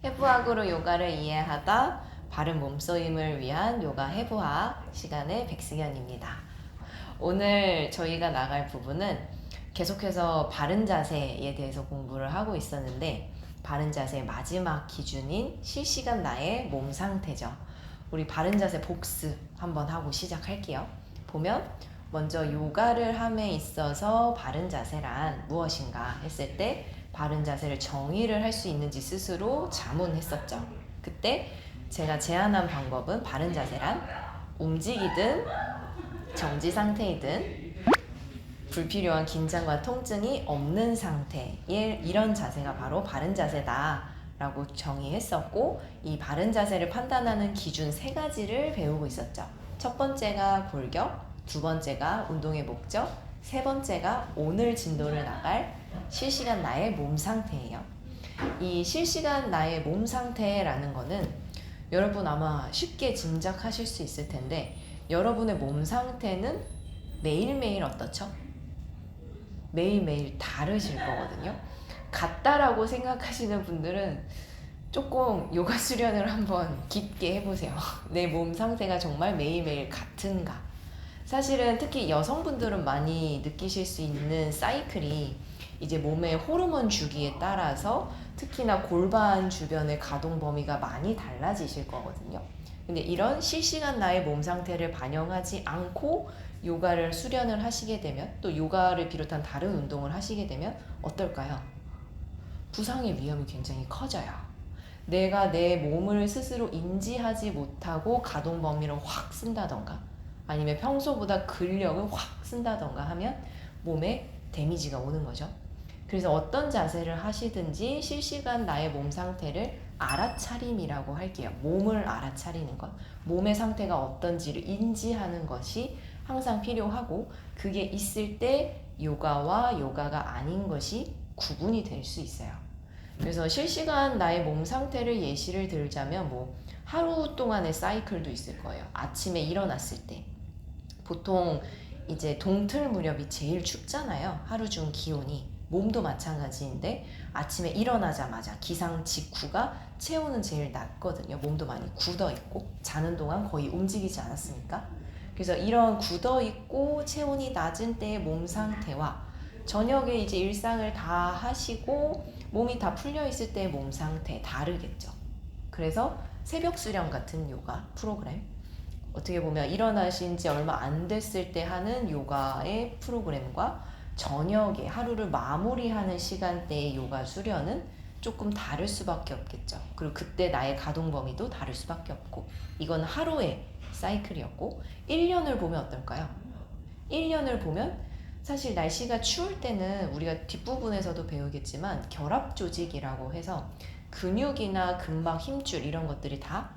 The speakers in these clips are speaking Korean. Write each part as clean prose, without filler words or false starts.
해부학으로 요가를 이해하다 바른 몸쓰임을 위한 요가 해부학 시간의 백승현입니다. 오늘 저희가 나갈 부분은 계속해서 바른 자세에 대해서 공부를 하고 있었는데 바른 자세의 마지막 기준인 실시간 나의 몸 상태죠. 우리 바른 자세 복습 한번 하고 시작할게요. 보면 먼저 요가를 함에 있어서 바른 자세란 무엇인가 했을 때 바른 자세를 정의를 할 수 있는지 스스로 자문했었죠. 그때 제가 제안한 방법은 바른 자세란 움직이든 정지 상태이든 불필요한 긴장과 통증이 없는 상태의 이런 자세가 바로 바른 자세다 라고 정의했었고, 이 바른 자세를 판단하는 기준 3가지를 배우고 있었죠. 첫 번째가 골격, 두 번째가 운동의 목적, 세 번째가 오늘 진도를 나갈 실시간 나의 몸 상태예요. 이 실시간 나의 몸 상태라는 거는 여러분 아마 쉽게 짐작하실 수 있을 텐데, 여러분의 몸 상태는 매일매일 어떻죠? 매일매일 다르실 거거든요. 같다라고 생각하시는 분들은 조금 요가 수련을 한번 깊게 해보세요. 내 몸 상태가 정말 매일매일 같은가? 사실은 특히 여성분들은 많이 느끼실 수 있는 사이클이 이제 몸의 호르몬 주기에 따라서 특히나 골반 주변의 가동 범위가 많이 달라지실 거거든요. 근데 이런 실시간 나의 몸 상태를 반영하지 않고 요가를 수련을 하시게 되면, 또 요가를 비롯한 다른 운동을 하시게 되면 어떨까요? 부상의 위험이 굉장히 커져요. 내가 내 몸을 스스로 인지하지 못하고 가동 범위를 확 쓴다던가, 아니면 평소보다 근력을 확 쓴다던가 하면 몸에 데미지가 오는 거죠. 그래서 어떤 자세를 하시든지 실시간 나의 몸 상태를 알아차림이라고 할게요. 몸을 알아차리는 것, 몸의 상태가 어떤지를 인지하는 것이 항상 필요하고, 그게 있을 때 요가와 요가가 아닌 것이 구분이 될 수 있어요. 그래서 실시간 나의 몸 상태를 예시를 들자면, 하루 동안의 사이클도 있을 거예요. 아침에 일어났을 때 보통 이제 동틀 무렵이 제일 춥잖아요. 하루 중 기온이. 몸도 마찬가지인데 아침에 일어나자마자 기상 직후가 체온은 제일 낮거든요. 몸도 많이 굳어 있고 자는 동안 거의 움직이지 않았으니까. 그래서 이런 굳어 있고 체온이 낮은 때의 몸 상태와 저녁에 이제 일상을 다 하시고 몸이 다 풀려 있을 때의 몸 상태 다르겠죠. 그래서 새벽 수련 같은 요가 프로그램, 어떻게 보면 일어나신 지 얼마 안 됐을 때 하는 요가의 프로그램과 저녁에 하루를 마무리하는 시간대의 요가 수련은 조금 다를 수밖에 없겠죠. 그리고 그때 나의 가동 범위도 다를 수밖에 없고, 이건 하루의 사이클이었고, 1년을 보면 어떨까요? 1년을 보면 사실 날씨가 추울 때는 우리가 뒷부분에서도 배우겠지만 결합 조직이라고 해서 근육이나 근막, 힘줄 이런 것들이 다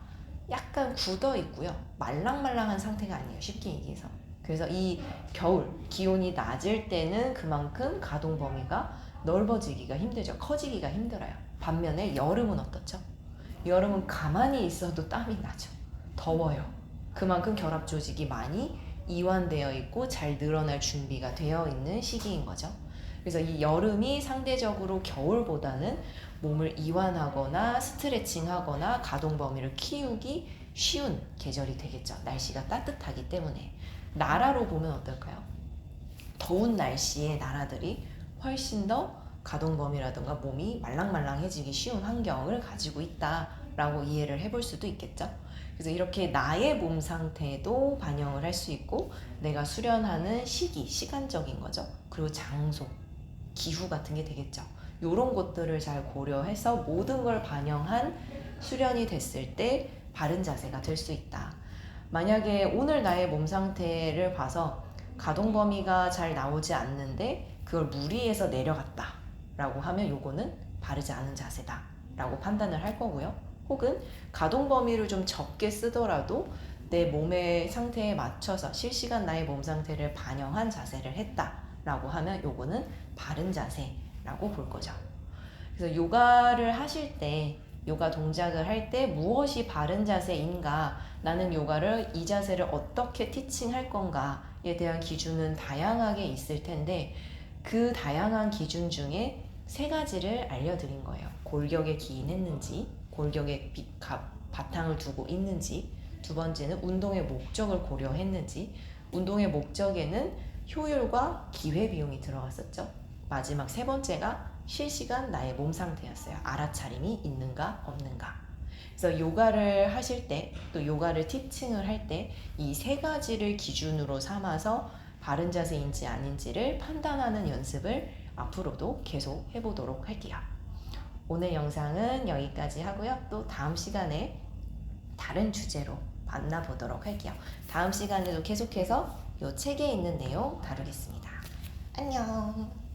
약간 굳어 있고요. 말랑말랑한 상태가 아니에요. 쉽게 얘기해서. 그래서 이 겨울 기온이 낮을 때는 그만큼 가동 범위가 넓어지기가 힘들죠. 커지기가 힘들어요. 반면에 여름은 어떻죠? 여름은 가만히 있어도 땀이 나죠. 더워요. 그만큼 결합 조직이 많이 이완되어 있고 잘 늘어날 준비가 되어 있는 시기인 거죠. 그래서 이 여름이 상대적으로 겨울보다는 몸을 이완하거나 스트레칭하거나 가동 범위를 키우기 쉬운 계절이 되겠죠. 날씨가 따뜻하기 때문에. 나라로 보면 어떨까요? 더운 날씨의 나라들이 훨씬 더 가동 범위라든가 몸이 말랑말랑해지기 쉬운 환경을 가지고 있다라고 이해를 해볼 수도 있겠죠. 그래서 이렇게 나의 몸 상태도 반영을 할 수 있고, 내가 수련하는 시기, 시간적인 거죠. 그리고 장소, 기후 같은 게 되겠죠. 이런 것들을 잘 고려해서 모든 걸 반영한 수련이 됐을 때 바른 자세가 될 수 있다. 만약에 오늘 나의 몸 상태를 봐서 가동 범위가 잘 나오지 않는데 그걸 무리해서 내려갔다 라고 하면 요거는 바르지 않은 자세다 라고 판단을 할 거고요. 혹은 가동 범위를 좀 적게 쓰더라도 내 몸의 상태에 맞춰서 실시간 나의 몸 상태를 반영한 자세를 했다 라고 하면 요거는 바른 자세라고 볼 거죠. 그래서 요가를 하실 때, 요가 동작을 할 때 무엇이 바른 자세인가, 나는 요가를 이 자세를 어떻게 티칭할 건가에 대한 기준은 다양하게 있을 텐데, 그 다양한 기준 중에 3가지를 알려드린 거예요. 골격에 기인했는지, 골격에 바탕을 두고 있는지, 두 번째는 운동의 목적을 고려했는지, 운동의 목적에는 효율과 기회 비용이 들어갔었죠. 마지막 세 번째가 실시간 나의 몸 상태였어요. 알아차림이 있는가 없는가. 그래서 요가를 하실 때, 또 요가를 티칭을 할 때 이 세 가지를 기준으로 삼아서 바른 자세인지 아닌지를 판단하는 연습을 앞으로도 계속 해보도록 할게요. 오늘 영상은 여기까지 하고요. 또 다음 시간에 다른 주제로 만나보도록 할게요. 다음 시간에도 계속해서 이 책에 있는 내용 다루겠습니다. 안녕.